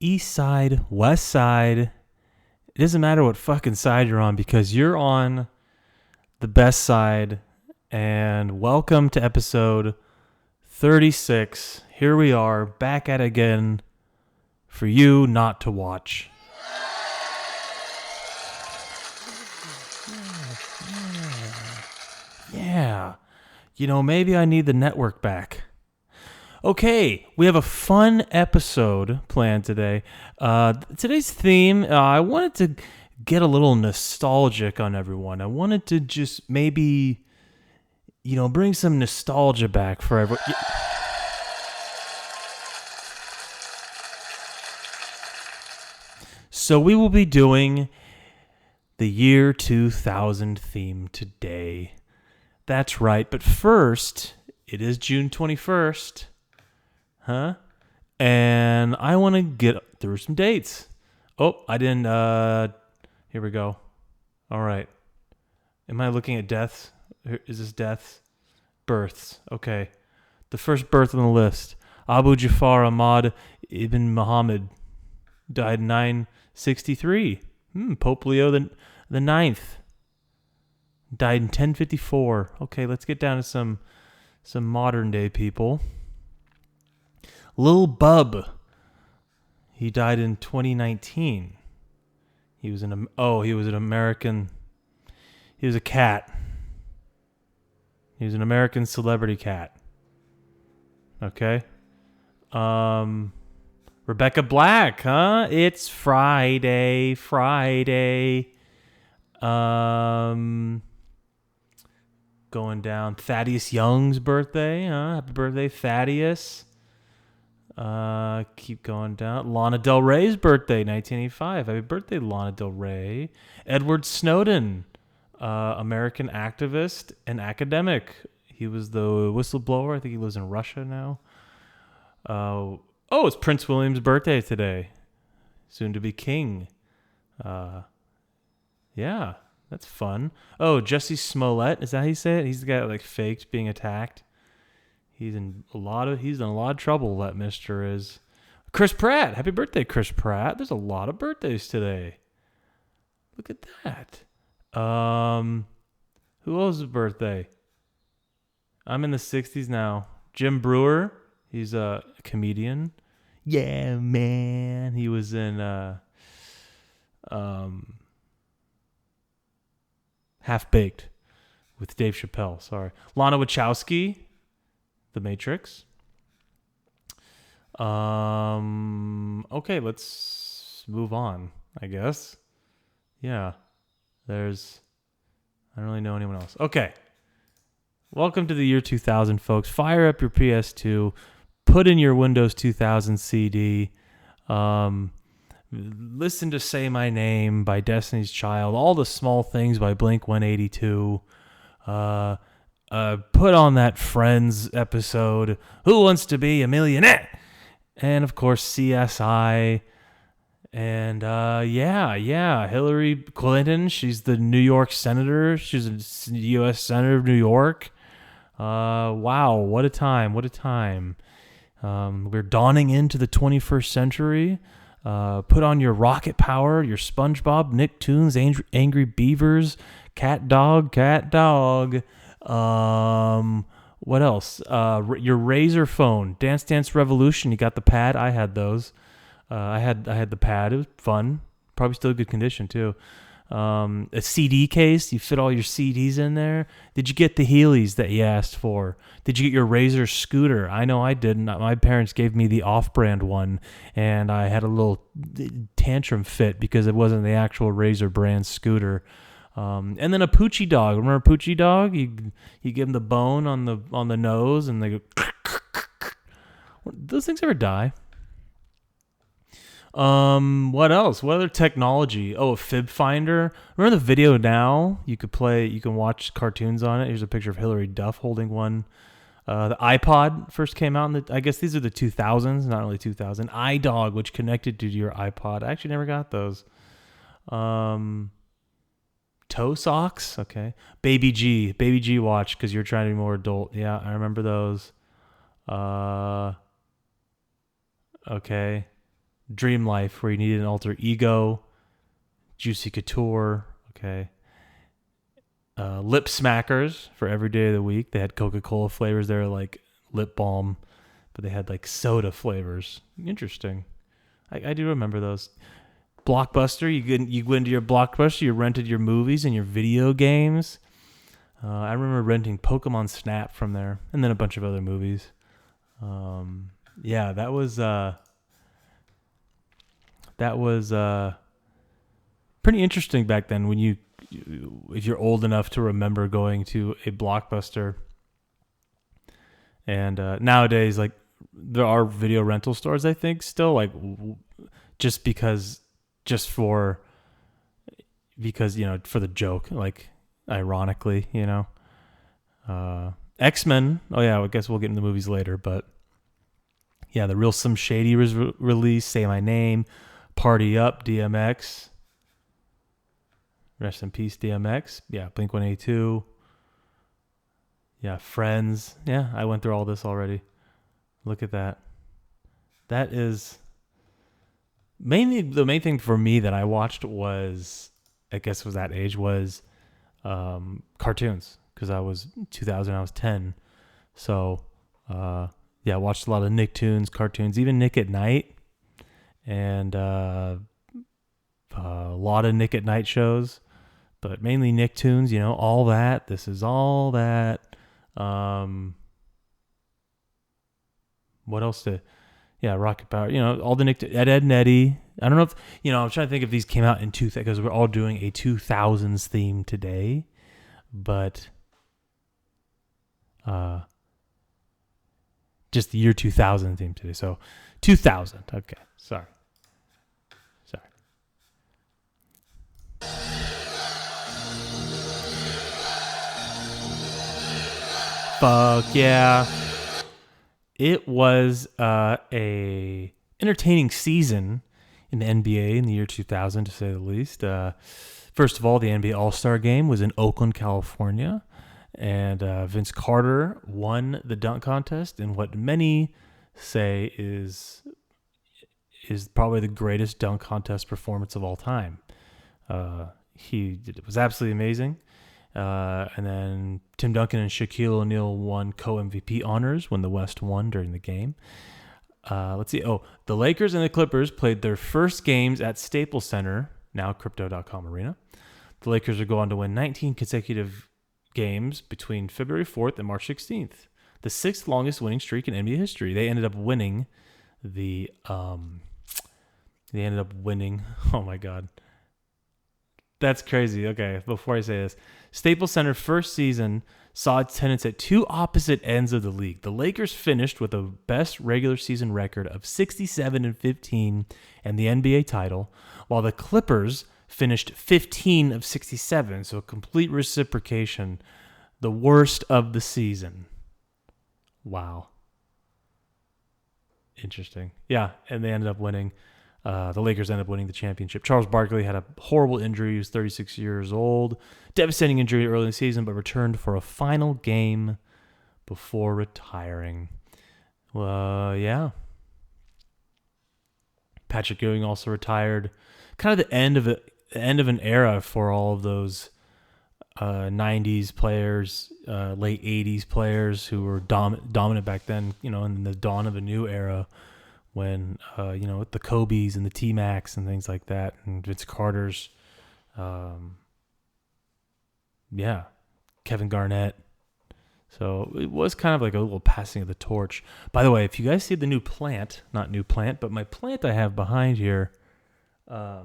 east side, west side. It doesn't matter what fucking side you're on because you're on the best side. And welcome to episode 36. Here we are, back at it again for you not to watch. Yeah. You know, maybe I need the network back. Okay, we have a fun episode planned today. Today's theme, I wanted to get a little nostalgic on everyone. I wanted to just maybe, bring some nostalgia back for everyone. So we will be doing the year 2000 theme today. That's right, but first, it is June 21st. Huh? And I want to get through some dates. Oh, I didn't, here we go. All right. Am I looking at deaths? Is this deaths? Births. Okay. The first birth on the list. Abu Jafar Ahmad ibn Muhammad died in 963. Pope Leo the Ninth died in 1054. Okay, let's get down to some modern day people. Lil Bub. He died in 2019. He was an American. He was a cat. He was an American celebrity cat. Okay. Rebecca Black, huh? It's Friday. Going down. Thaddeus Young's birthday, huh? Happy birthday, Thaddeus. Keep going down. Lana Del Rey's birthday, 1985. Happy birthday, Lana Del Rey. Edward Snowden, American activist and academic. He was the whistleblower. I think he lives in Russia now. It's Prince William's birthday today. Soon to be king. Yeah, that's fun. Oh, Jussie Smollett, is that how you say it? He's the guy that faked being attacked. He's in a lot of trouble, that mister is. Chris Pratt. Happy birthday, Chris Pratt. There's a lot of birthdays today. Look at that. Who else is birthday? I'm in the 60s now. Jim Brewer. He's a comedian. Yeah, man. He was in Half Baked with Dave Chappelle. Sorry. Lana Wachowski. The Matrix. Okay, let's move on, I guess. Yeah. I don't really know anyone else. Okay. Welcome to the year 2000, folks. Fire up your PS2. Put in your Windows 2000 CD. Listen to Say My Name by Destiny's Child. All the Small Things by Blink-182. Put on that Friends episode, Who Wants to Be a Millionaire? And, of course, CSI. And, Hillary Clinton. She's the New York senator. She's a U.S. senator of New York. Wow, what a time. We're dawning into the 21st century. Put on your Rocket Power, your SpongeBob, Nicktoons, Angry Beavers, Cat Dog. What else? Your Razor phone, Dance Dance Revolution. You got the pad. I had those. I had the pad. It was fun. Probably still good condition too. A CD case. You fit all your CDs in there. Did you get the Heelys that you asked for? Did you get your Razor scooter? I know I didn't. My parents gave me the off-brand one, and I had a little tantrum fit because it wasn't the actual Razor brand scooter. And then a Poochie dog. Remember Poochie dog? You give them the bone on the nose, and they go. Those things ever die? What else? What other technology? Oh, a fib finder. Remember the Video Now? You can watch cartoons on it. Here's a picture of Hillary Duff holding one. The iPod first came out I guess these are the 2000s, not really 2000. iDog, which connected to your iPod. I actually never got those. Toe socks. Okay. Baby G watch, because you're trying to be more adult. Yeah, I remember those. Okay. Dream Life, where you needed an alter ego. Juicy Couture, okay. Lip Smackers for every day of the week. They had Coca-Cola flavors there, like lip balm, but they had like soda flavors. Interesting. I do remember those. Blockbuster, you go into your Blockbuster, you rented your movies and your video games. I remember renting Pokemon Snap from there, and then a bunch of other movies. Yeah, that was pretty interesting back then. When if you're old enough to remember going to a Blockbuster, and nowadays, like there are video rental stores, I think, still like just for the joke, like ironically, X-Men. Oh yeah, I guess we'll get into the movies later, but yeah, the Real Slim Shady was released. Say My Name, Party Up, DMX. Rest in peace, DMX. Yeah, Blink-182. Yeah, Friends. Yeah, I went through all this already. Look at that. That is mainly the main thing for me that I watched was, I guess was that age, was cartoons. Because I was 2000, I was 10. So, yeah, I watched a lot of Nicktoons, cartoons, even Nick at Night. And a lot of Nick at Night shows. But mainly Nicktoons, all that. This is all that. What else Rocket Power, all the Ed, and Eddie. I don't know if, I'm trying to think if these came out in because we're all doing a 2000s theme today. But just the year 2000 theme today. So 2000. Okay. Sorry. Fuck yeah. It was a entertaining season in the NBA in the year 2000, to say the least. First of all, the NBA All-Star Game was in Oakland, California, and Vince Carter won the dunk contest in what many say is probably the greatest dunk contest performance of all time. It was absolutely amazing. And then Tim Duncan and Shaquille O'Neal won co-MVP honors when the West won during the game. Let's see. Oh, the Lakers and the Clippers played their first games at Staples Center, now Crypto.com Arena. The Lakers are going to win 19 consecutive games between February 4th and March 16th, the sixth longest winning streak in NBA history. They ended up winning oh my God. That's crazy. Okay, before I say this, Staples Center first season saw attendance at two opposite ends of the league. The Lakers finished with a best regular season record of 67-15 and the NBA title, while the Clippers finished 15 of 67, so complete reciprocation, the worst of the season. Wow. Interesting. Yeah, and they ended up winning. The Lakers ended up winning the championship. Charles Barkley had a horrible injury. He was 36 years old. Devastating injury early in the season, but returned for a final game before retiring. Yeah. Patrick Ewing also retired. Kind of the end of an era for all of those 90s players, late 80s players who were dominant back then, in the dawn of a new era. When, with the Kobe's and the T-Macs and things like that, and Vince Carter's, Kevin Garnett. So it was kind of like a little passing of the torch. By the way, if you guys see the new plant, not new plant, but my plant I have behind here, a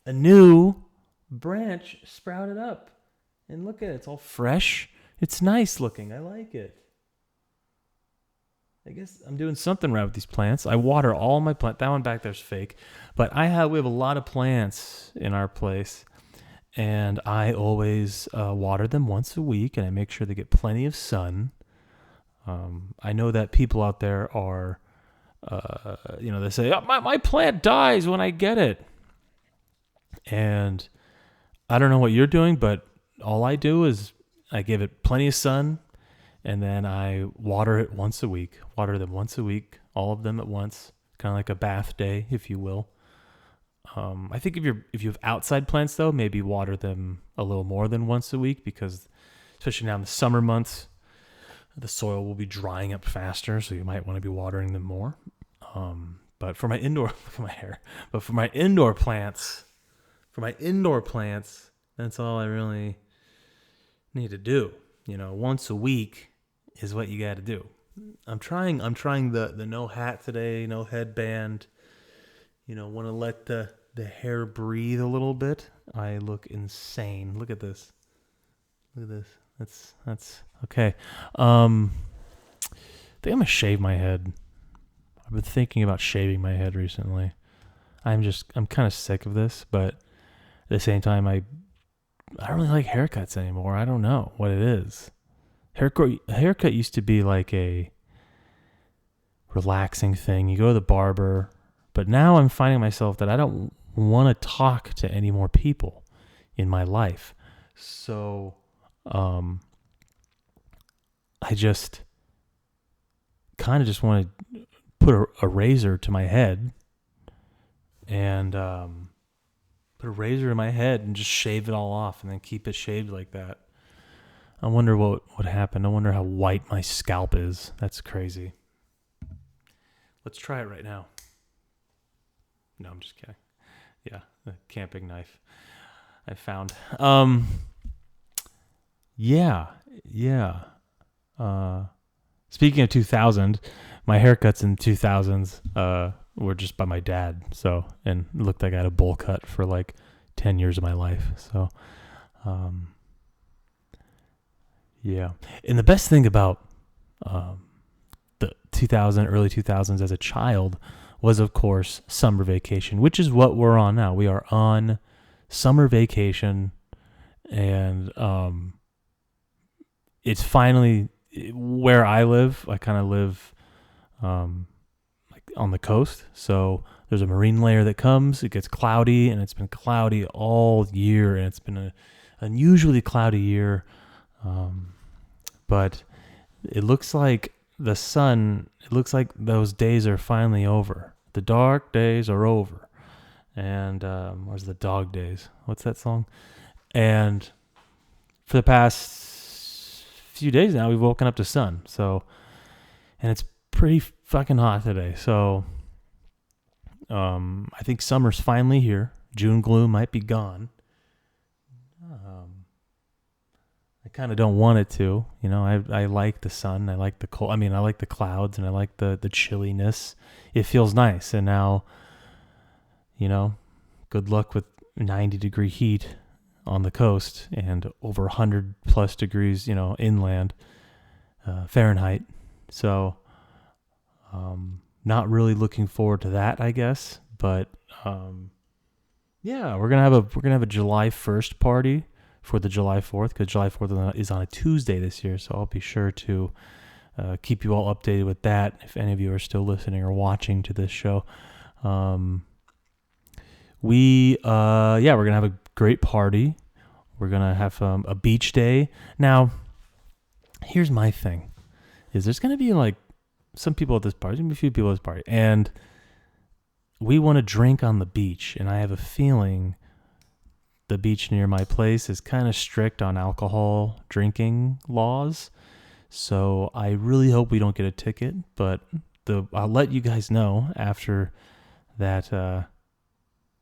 new branch sprouted up. And look at it, it's all fresh. It's nice looking. I like it. I guess I'm doing something right with these plants. I water all my plants. That one back there's fake. But we have a lot of plants in our place. And I always water them once a week. And I make sure they get plenty of sun. I know that people out there are, they say, oh, my plant dies when I get it. And I don't know what you're doing, but all I do is I give it plenty of sun. And then I water it once a week. Water them once a week, all of them at once. kind of like a bath day, if you will. I think if you have outside plants though, maybe water them a little more than once a week, because especially now in the summer months, the soil will be drying up faster, so you might want to be watering them more. But for my indoor, for my hair, but for my indoor plants, that's all I really need to do. Once a week is what you got to do. I'm trying the no hat today, no headband. Want to let the hair breathe a little bit. I look insane. Look at this. That's okay. I think I'm gonna shave my head. I've been thinking about shaving my head recently. I'm kind of sick of this, but at the same time, I don't really like haircuts anymore. I don't know what it is. Haircut used to be like a relaxing thing. You go to the barber, but now I'm finding myself that I don't want to talk to any more people in my life. So, I just kind of just want to put a razor to my head and put a razor to my head and just shave it all off and then keep it shaved like that. I wonder what would happen. I wonder how white my scalp is. That's crazy. Let's try it right now. No, I'm just kidding. Yeah, the camping knife I found. Yeah. Speaking of 2000, my haircuts in 2000s were just by my dad. So, and it looked like I had a bowl cut for like 10 years of my life. So, yeah. And the best thing about the early 2000s as a child was, of course, summer vacation, which is what we're on now. We are on summer vacation, and it's finally where I live. I kind of live like on the coast, so there's a marine layer that comes. It gets cloudy, and it's been cloudy all year, and it's been an unusually cloudy year. But it looks like those days are finally over. The dark days are over. And where's the dog days? What's that song? And for the past few days now, we've woken up to sun. So, and it's pretty fucking hot today. So, I think summer's finally here. June gloom might be gone. I kind of don't want it to. I like the sun. I like the cold. I mean, I like the clouds, and I like the chilliness. It feels nice. And now, good luck with 90-degree heat on the coast and over 100 plus degrees, inland, Fahrenheit. So, not really looking forward to that, I guess. But yeah, we're gonna have a July 1st party for the July 4th, because July 4th is on a Tuesday this year. So I'll be sure to keep you all updated with that if any of you are still listening or watching to this show. We're gonna have a great party. We're gonna have a beach day. Now, here's my thing: is there's gonna be like some people at this party, a few people at this party, and we want to drink on the beach. And I have a feeling the beach near my place is kind of strict on alcohol drinking laws. So I really hope we don't get a ticket, but I'll let you guys know after that,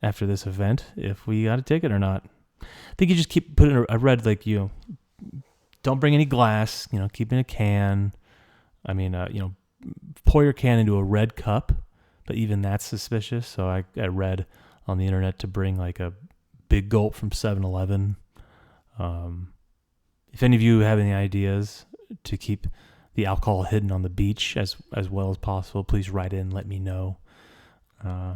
after this event, if we got a ticket or not. I think you just keep putting I read like don't bring any glass, keep in a can. I mean, pour your can into a red cup, but even that's suspicious. So I read on the internet to bring like a big gulp from 7-Eleven. If any of you have any ideas to keep the alcohol hidden on the beach as well as possible, please write in, let me know. I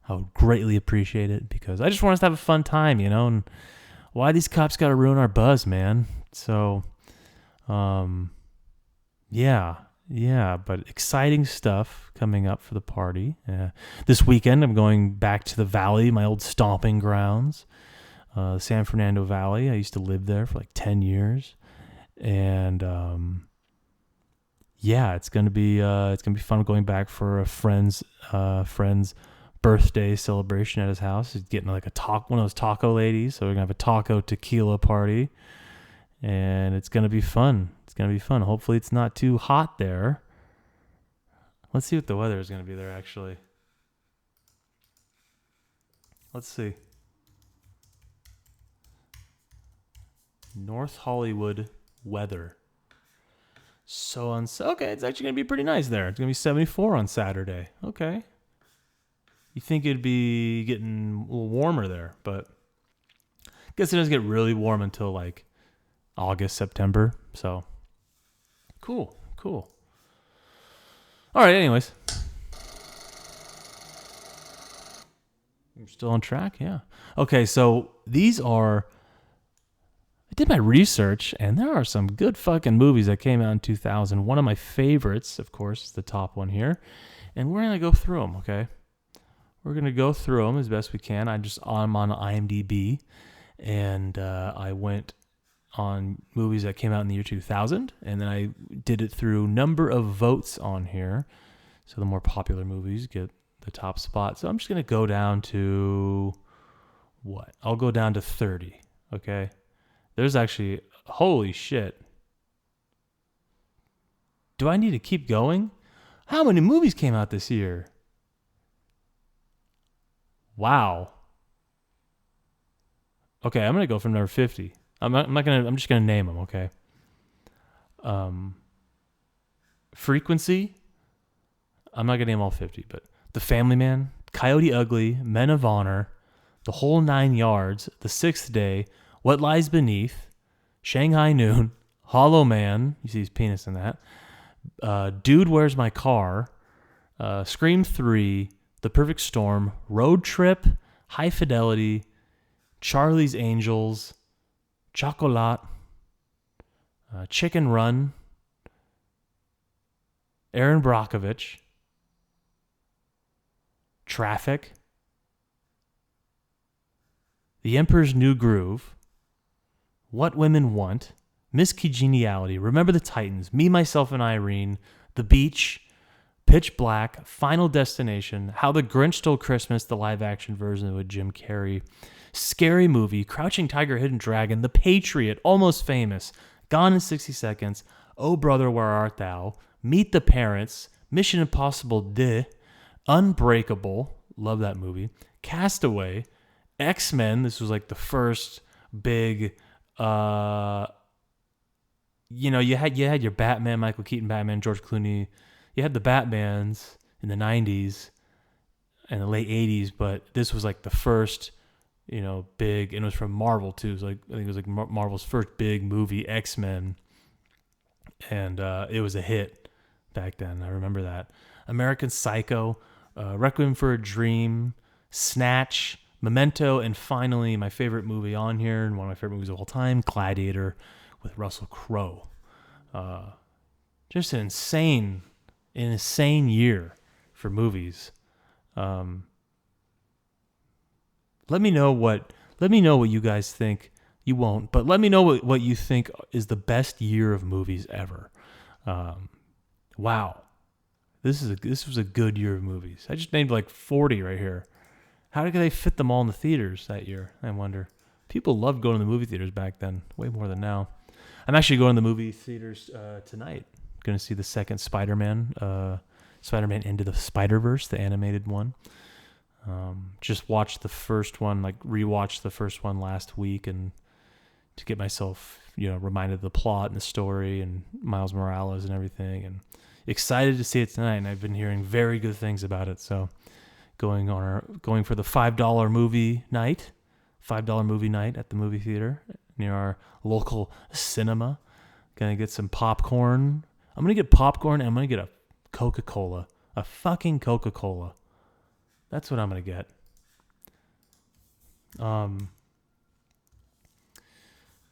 would greatly appreciate it, because I just want us to have a fun time, and why these cops got to ruin our buzz, man? So, yeah, but exciting stuff coming up for the party. This weekend, I'm going back to the Valley, my old stomping grounds, San Fernando Valley. I used to live there for like 10 years. And, yeah, it's gonna be fun going back for a friend's birthday celebration at his house. He's getting like one of those taco ladies, so we're gonna have a taco tequila party, and it's gonna be fun. It's gonna be fun. Hopefully, it's not too hot there. Let's see what the weather is gonna be there. Actually, let's see. North Hollywood weather. So okay, it's actually gonna be pretty nice there. It's gonna be 74 on Saturday. Okay. You think it'd be getting a little warmer there, but I guess it doesn't get really warm until like August, September. So cool. All right, anyways. You're still on track? Yeah. Okay, so I did my research, and there are some good fucking movies that came out in 2000. One of my favorites, of course, is the top one here. And we're going to go through them, okay? We're going to go through them as best we can. I'm on IMDb, and I went on movies that came out in the year 2000, and then I did it through number of votes on here. So the more popular movies get the top spot. So I'm just going to go down to what? I'll go down to 30, okay? There's actually, holy shit. Do I need to keep going? How many movies came out this year? Wow. Okay, I'm gonna go from number 50. I'm just gonna name them. Okay. Frequency. I'm not gonna name all 50, but The Family Man, Coyote Ugly, Men of Honor, The Whole Nine Yards, The Sixth Day, What Lies Beneath, Shanghai Noon, Hollow Man. You see his penis in that. Dude, Where's My Car? Scream 3, The Perfect Storm, Road Trip, High Fidelity, Charlie's Angels, Chocolat, Chicken Run, Aaron Brockovich, Traffic, The Emperor's New Groove, What Women Want, Miss Congeniality, Remember the Titans, Me, Myself, and Irene, The Beach, Pitch Black, Final Destination, How the Grinch Stole Christmas, the live-action version with Jim Carrey, Scary Movie, Crouching Tiger, Hidden Dragon, The Patriot, Almost Famous, Gone in 60 Seconds, Oh Brother, Where Art Thou, Meet the Parents, Mission Impossible 2, Unbreakable, love that movie, Castaway, X-Men, this was like the first big, you had your Batman, Michael Keaton Batman, George Clooney. You had the Batmans in the 90s and the late 80s, but this was like the first, big, and it was from Marvel too. I think it was like Marvel's first big movie, X-Men, and it was a hit back then. I remember that. American Psycho, Requiem for a Dream, Snatch, Memento, and finally my favorite movie on here, and one of my favorite movies of all time, Gladiator, with Russell Crowe. Just an insane year for movies. Let me know what you guys think. You won't, but let me know what you think is the best year of movies ever. Wow, this was a good year of movies. I just named like 40 right here. How did they fit them all in the theaters that year? I wonder. People loved going to the movie theaters back then, way more than now. I'm actually going to the movie theaters tonight. Going to see the second Spider-Man, Spider-Man Into the Spider-Verse, the animated one. Just watched the first one, rewatched the first one last week, and to get myself, reminded of the plot and the story and Miles Morales and everything, and excited to see it tonight. And I've been hearing very good things about it, so going for the $5 movie night at the movie theater near our local cinema. Gonna get some popcorn. I'm gonna get popcorn and I'm gonna get a Coca-Cola, a fucking Coca-Cola. That's what I'm gonna get.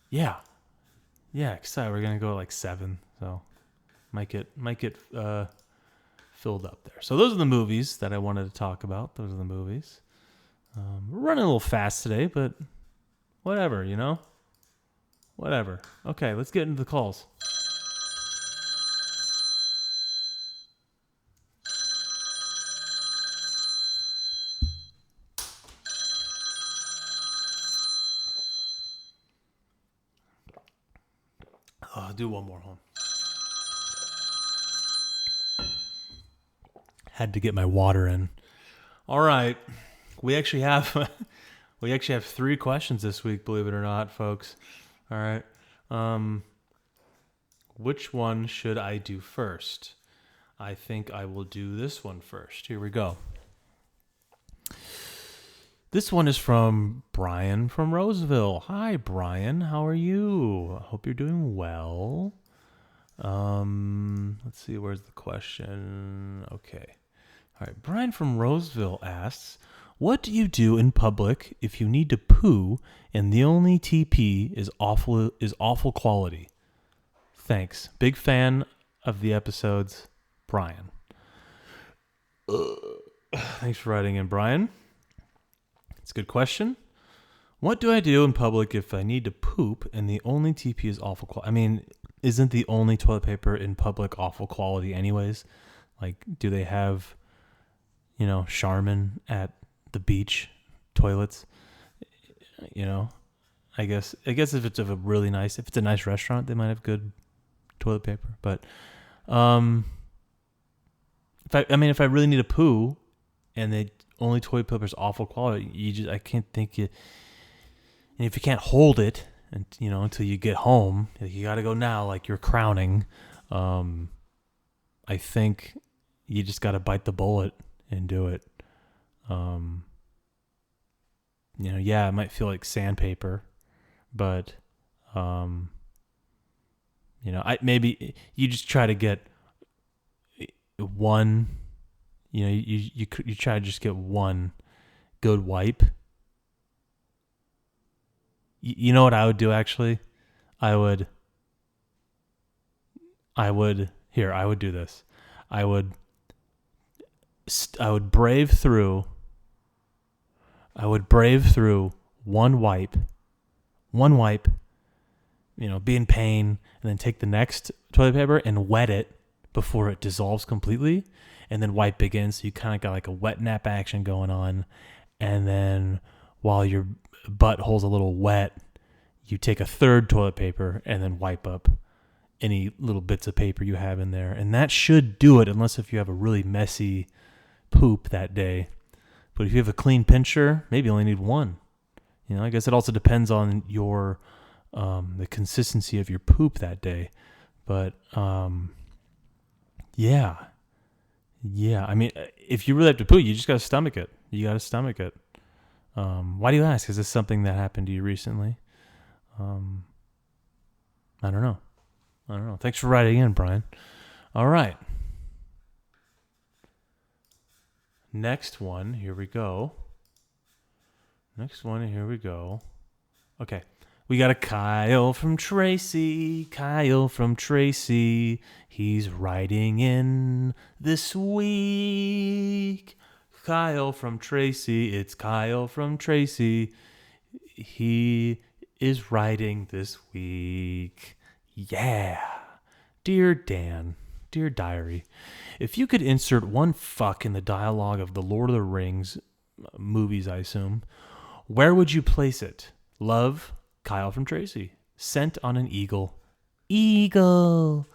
Yeah, excited. We're gonna go at like 7, so might get filled up there. So those are the movies that I wanted to talk about. Those are the movies. We're running a little fast today, but whatever, Whatever. Okay, let's get into the calls. I'll do one more. Hold on. Had to get my water in. All right. We actually have 3 questions this week, believe it or not, folks. All right. Which one should I do first? I think I will do this one first. Here we go. This one is from Brian from Roseville. Hi, Brian. How are you? I hope you're doing well. Let's see. Where's the question? Okay. All right. Brian from Roseville asks, what do you do in public if you need to poo and the only TP is awful quality? Thanks. Big fan of the episodes, Brian. Thanks for writing in, Brian. It's a good question. What do I do in public if I need to poop and the only TP is awful quality? I mean, isn't the only toilet paper in public awful quality anyways? Like, do they have, Charmin at the beach toilets? I guess if it's a nice restaurant, they might have good toilet paper. But if I really need a poo and the only toilet paper is awful quality, I can't think you. And if you can't hold it, and until you get home, you got to go now, like you're crowning. I think you just got to bite the bullet and do it. It might feel like sandpaper, but maybe you just try to get one. You try to just get one good wipe. You know what I would do actually? I would do this. I would brave through one wipe, be in pain, and then take the next toilet paper and wet it before it dissolves completely, and then wipe again. So you kind of got like a wet nap action going on. And then while your butthole's a little wet, you take a third toilet paper and then wipe up any little bits of paper you have in there. And that should do it, unless if you have a really messy poop that day. But if you have a clean pincher, maybe you only need one. I guess it also depends on your the consistency of your poop that day. But yeah. I mean, if you really have to poo, you just gotta stomach it. Why do you ask? Is this something that happened to you recently? I don't know. Thanks for writing in, Brian. All right. Next one. Here we go. Okay. We got a Kyle from Tracy. He's writing in this week. Kyle from Tracy. It's Kyle from Tracy. He is writing this week. Yeah. Dear Dan, dear diary, if you could insert one fuck in the dialogue of the Lord of the Rings movies, I assume, where would you place it? Love, Kyle from Tracy. Sent on an eagle. Eagle.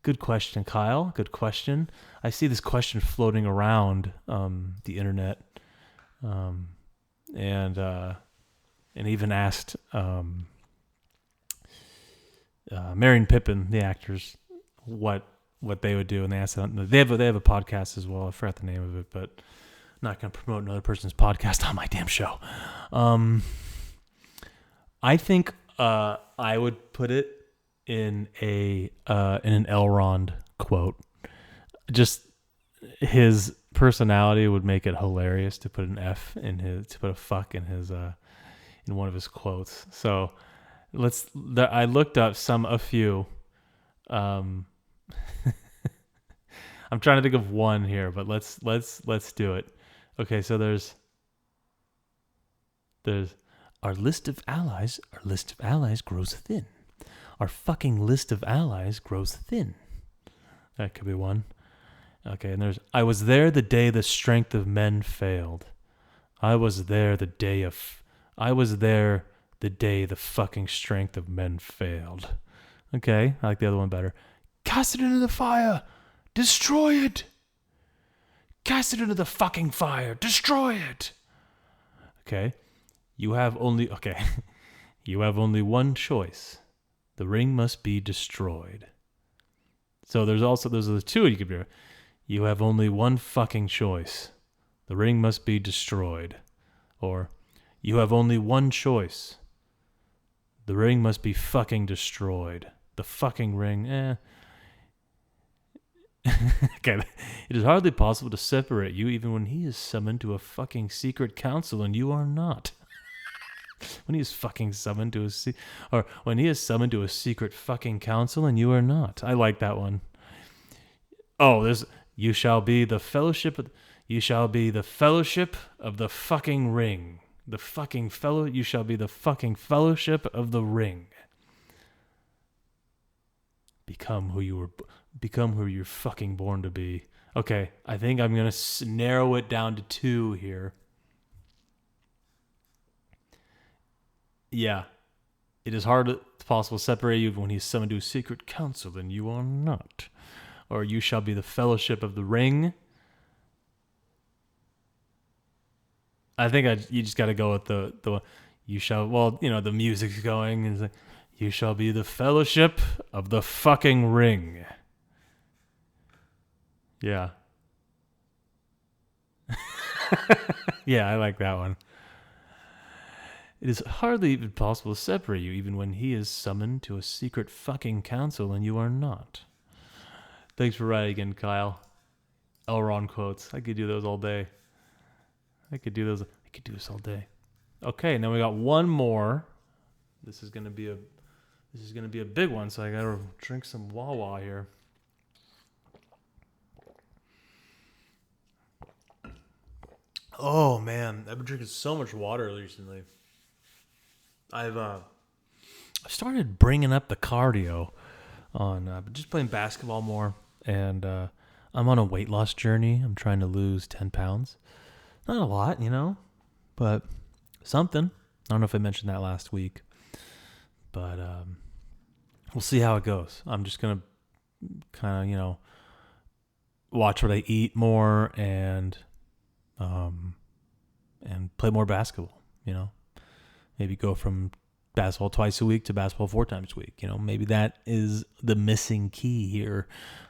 Good question, Kyle. Good question. I see this question floating around the internet, and even asked Merry and Pippin, the actors, what they would do, and they asked they have a podcast as well. I forgot the name of it, but I'm not going to promote another person's podcast on my damn show. I think I would put it in an Elrond quote. Just his personality would make it hilarious to put a fuck in his in one of his quotes. So I looked up a few. I'm trying to think of one here, but let's do it. Okay, so there's our list of allies grows thin. Our fucking list of allies grows thin. That could be one. Okay, and I was there the day the strength of men failed. I was there the day the fucking strength of men failed. Okay, I like the other one better. Cast it into the fire. Destroy it. Cast it into the fucking fire. Destroy it. Okay. You have only one choice. The ring must be destroyed. So those are the two you could do. You have only one fucking choice. The ring must be destroyed. Or you have only one choice. The ring must be fucking destroyed. The fucking ring, Okay, it is hardly possible to separate you even when he is summoned to a fucking secret council and you are not. When he is fucking summoned to when he is summoned to a secret fucking council and you are not. I like that one. Oh, you shall be the fellowship of the fucking ring. You shall be the fucking fellowship of the ring. Become who you're fucking born to be. Okay, I think I'm going to narrow it down to 2 here. Yeah. It is hard possible to separate you when he is summoned to a secret council and you are not. Or you shall be the fellowship of the ring. I think you just got to go with the you shall, the music's going and it's like, you shall be the fellowship of the fucking ring. Yeah. Yeah, I like that one. It is hardly even possible to separate you even when he is summoned to a secret fucking council and you are not. Thanks for writing again, Kyle. Elrond quotes. I could do those all day. I could do this all day. Okay, now we got one more. This is gonna be a big one, so I gotta drink some Wawa here. Oh man, I've been drinking so much water recently. I've started bringing up the cardio on just playing basketball more, and I'm on a weight loss journey. I'm trying to lose 10 pounds. Not a lot, but something. I don't know if I mentioned that last week, but we'll see how it goes. I'm just going to kind of, watch what I eat more and play more basketball, Maybe go from basketball twice a week to basketball 4 times a week. Maybe that is the missing key here.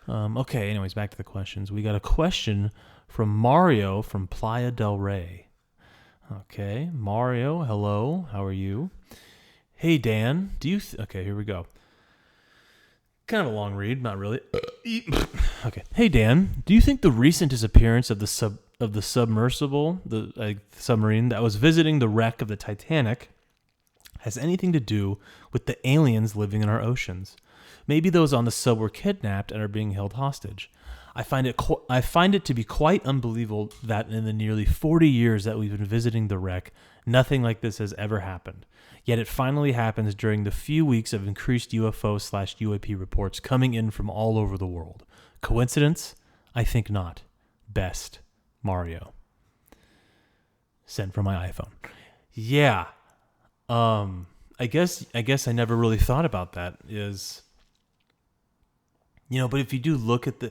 Okay, anyways, back to the questions. We got a question from Mario from Playa del Rey. Okay, Mario, hello. How are you? Hey, Dan, okay, here we go. Kind of a long read, not really. Okay. Hey, Dan, do you think the recent disappearance of the submersible, the submarine that was visiting the wreck of the Titanic, has anything to do with the aliens living in our oceans? Maybe those on the sub were kidnapped and are being held hostage. I find it to be quite unbelievable that in the nearly 40 years that we've been visiting the wreck, nothing like this has ever happened. Yet it finally happens during the few weeks of increased UFO/UAP reports coming in from all over the world. Coincidence? I think not. Best, Mario. Sent from my iPhone. Yeah. I guess I never really thought about that. But if you do look at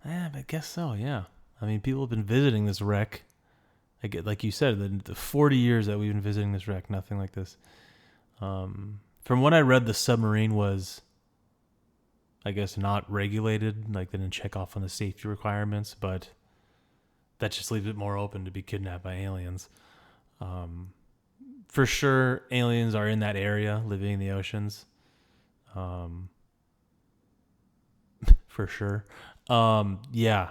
I guess so. Yeah. I mean, people have been visiting this wreck. I get, like you said, the 40 years that we've been visiting this wreck, nothing like this. From what I read, the submarine was, I guess, not regulated. Like, they didn't check off on the safety requirements, but that just leaves it more open to be kidnapped by aliens. For sure, aliens are in that area, living in the oceans. For sure. Yeah.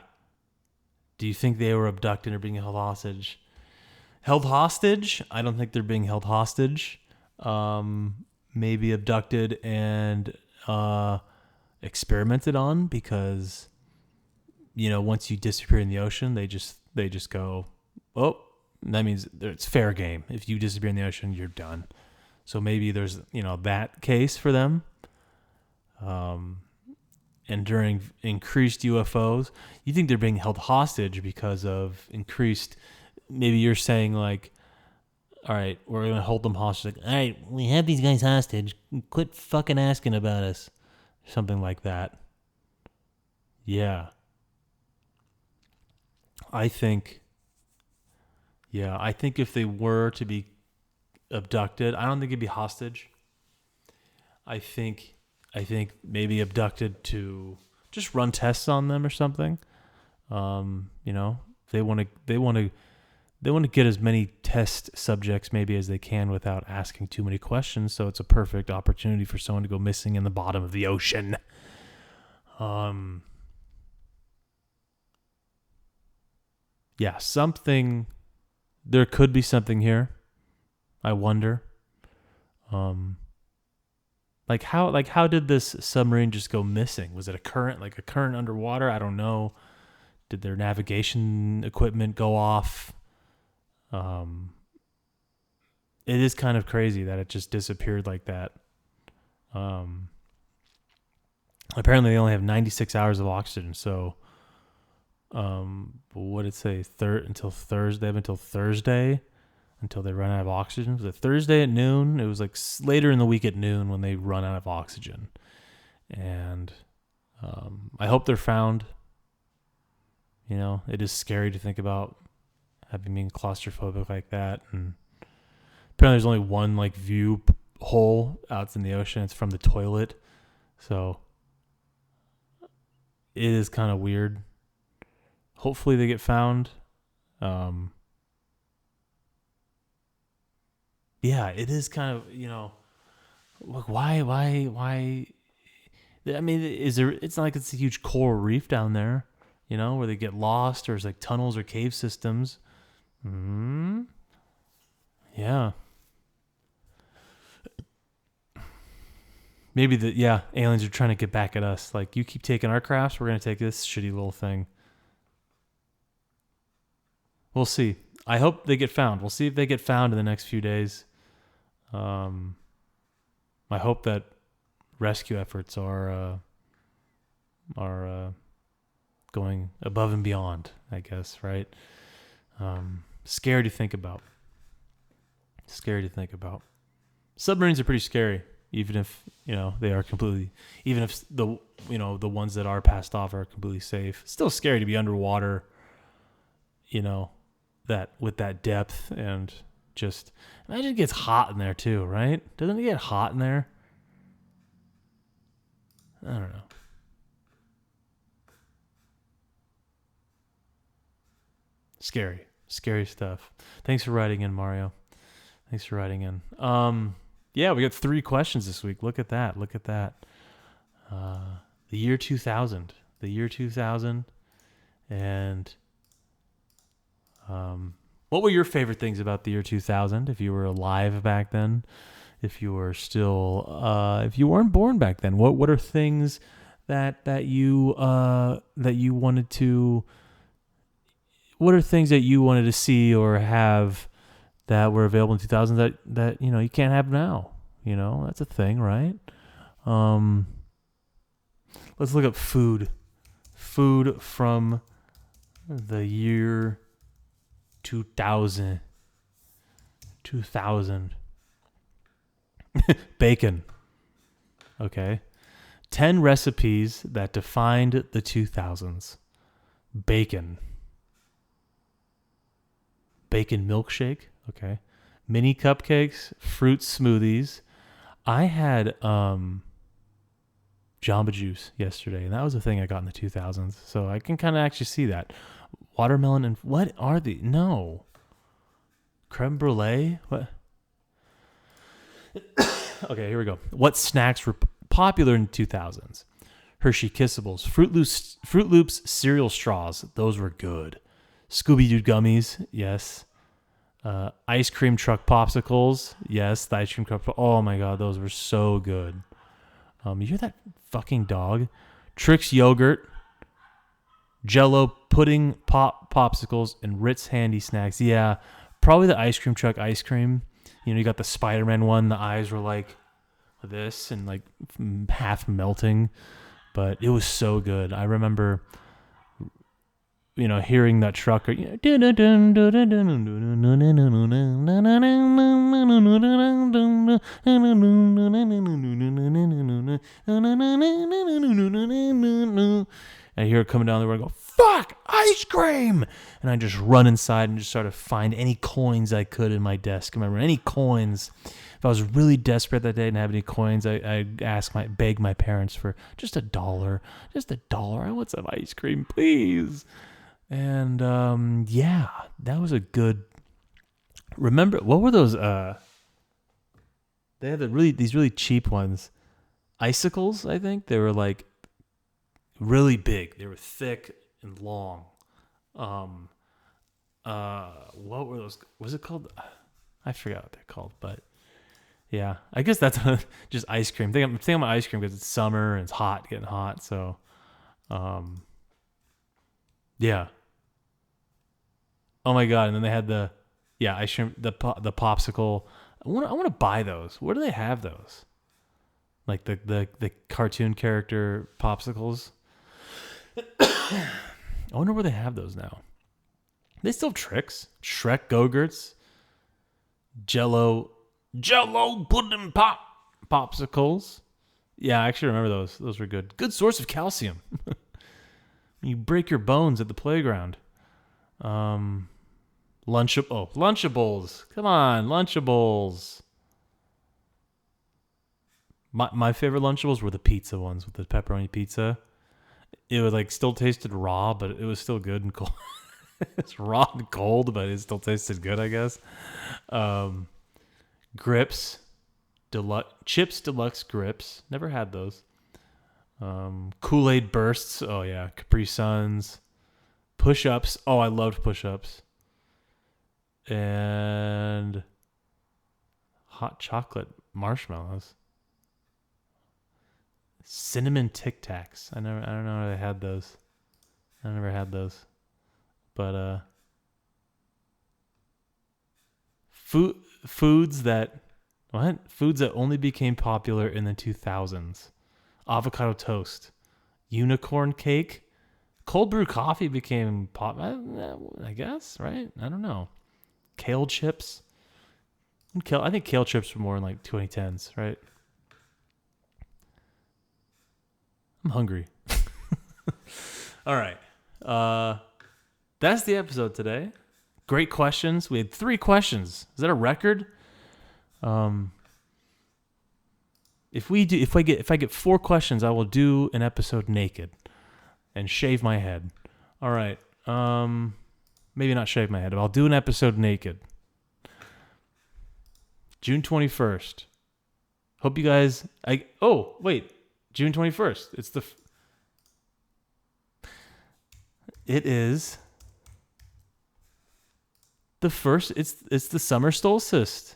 Do you think they were abducted or being held hostage? Held hostage? I don't think they're being held hostage. Maybe abducted and experimented on because, once you disappear in the ocean, they just go, oh, that means it's fair game. If you disappear in the ocean, you're done. So maybe there's, that case for them. And during increased UFOs, you think they're being held hostage because of increased, maybe you're saying like, all right, we're going to hold them hostage. Like, all right, we have these guys hostage. Quit fucking asking about us. something like that. Yeah. I think if they were to be abducted, I don't think it'd be hostage. I think maybe abducted to just run tests on them or something. They want to get as many test subjects maybe as they can without asking too many questions. So it's a perfect opportunity for someone to go missing in the bottom of the ocean. Yeah, something. There could be something here. I wonder. How did this submarine just go missing? Was it a current underwater? I don't know. Did their navigation equipment go off? It is kind of crazy that it just disappeared like that. Apparently they only have 96 hours of oxygen, so what did it say? Until Thursday. They have until Thursday until they run out of oxygen. Was it Thursday at noon? It was like later in the week at noon when they run out of oxygen. And I hope they're found. It is scary to think about being claustrophobic like that. And apparently there's only one view hole out in the ocean. It's from the toilet. So it is kind of weird. Hopefully they get found. Yeah, it is kind of, look, why? I mean, it's not like it's a huge coral reef down there, where they get lost, or it's like tunnels or cave systems. Yeah. Maybe aliens are trying to get back at us. Like, you keep taking our crafts, we're going to take this shitty little thing. We'll see. I hope they get found. We'll see if they get found in the next few days. I hope that rescue efforts are going above and beyond, I guess, right? Scary to think about. Submarines are pretty scary, even if, they are completely, even if the ones that are passed off are completely safe. It's still scary to be underwater, that with that depth, and just imagine it gets hot in there too, right? Doesn't it get hot in there? I don't know. Scary stuff. Thanks for writing in, Mario. Thanks for writing in. Yeah, we got 3 questions this week. Look at that. The year 2000. And what were your favorite things about the year 2000? If you were alive back then, if you were still, if you weren't born back then, what are things that you wanted to? What are things that you wanted to see or have that were available in 2000 that you can't have now? That's a thing, right? Let's look up food. Food from the year 2000. Bacon. Okay. 10 recipes that defined the 2000s. Bacon milkshake. Okay. Mini cupcakes, fruit smoothies. I had Jamba Juice yesterday, and that was a thing I got in the 2000s. So I can kind of actually see that. Watermelon and what are the no? Creme brulee? What? Okay, here we go. What snacks were popular in the 2000s? Hershey Kissables, Fruit Loops cereal straws. Those were good. Scooby-Doo gummies. Yes. Ice cream truck popsicles. Yes, the ice cream truck. Oh my god, those were so good. You hear that fucking dog? Trix yogurt, Jello pudding popsicles, and Ritz handy snacks. Yeah, probably the ice cream truck ice cream. You got the Spider-Man one. The eyes were like this and like half melting, but it was so good. I remember, hearing that trucker. hear it coming down the road. I go, fuck, ice cream! And I just run inside and just sort of find any coins I could in my desk. Remember, any coins. If I was really desperate that day and didn't have any coins, I'd beg my parents for just $1. Just $1. I want some ice cream, please. And that was a good. Remember, what were those? They had these really cheap ones, icicles. I think they were like really big. They were thick and long. What were those? Was it called? I forgot what they're called, but yeah, I guess that's just ice cream. I'm thinking about ice cream because it's summer and it's hot, getting hot. So, yeah. Oh my god! And then they had ice cream, the popsicle. I want to buy those. Where do they have those? Like the cartoon character popsicles. I wonder where they have those now. They still have Trix, Shrek Go-Gurts, Jello pudding popsicles. Yeah, I actually remember those. Those were good. Good source of calcium. You break your bones at the playground. Lunchables. Come on, Lunchables. My favorite Lunchables were the pizza ones with the pepperoni pizza. It was like still tasted raw, but it was still good and cold. It's raw and cold, but it still tasted good, I guess. Grips, Chips Deluxe Grips. Never had those. Kool-Aid Bursts. Oh yeah, Capri Suns. Push-ups. Oh, I loved push-ups. And hot chocolate marshmallows. Cinnamon Tic Tacs. I don't know if I had those. I never had those. But foods that only became popular in the 2000s. Avocado toast, unicorn cake, cold brew coffee became I guess, right? I don't know. Kale chips. I think kale chips were more in like 2010s, right? I'm hungry. All right. That's the episode today. Great questions. We had 3 questions. Is that a record? If I get 4 questions, I will do an episode naked and shave my head. All right. Maybe not shave my head, but I'll do an episode naked. June 21st. Hope you guys. June 21st. It is the first. It's the summer solstice.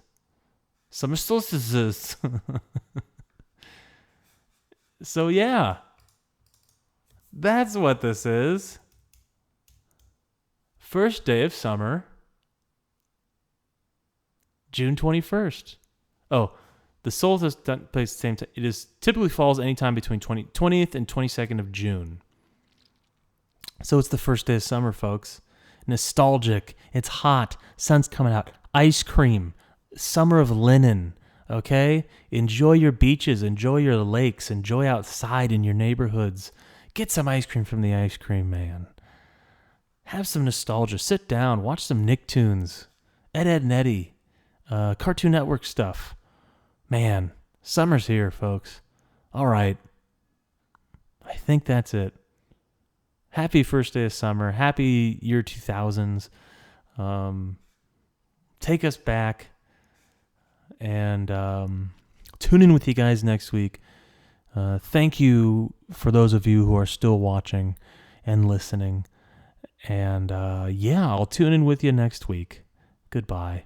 Summer solstices. So yeah, that's what this is. First day of summer, June 21st. Oh, the solstice takes the same time. It is typically falls anytime between 20th and 22nd of June. So it's the first day of summer, folks. Nostalgic. It's hot. Sun's coming out. Ice cream. Summer of linen. Okay? Enjoy your beaches. Enjoy your lakes. Enjoy outside in your neighborhoods. Get some ice cream from the ice cream man. Have some nostalgia. Sit down. Watch some Nicktoons. Ed, and Eddie. Cartoon Network stuff. Man, summer's here, folks. All right. I think that's it. Happy first day of summer. Happy year 2000s. Take us back. And tune in with you guys next week. Thank you for those of you who are still watching and listening. And I'll tune in with you next week. Goodbye.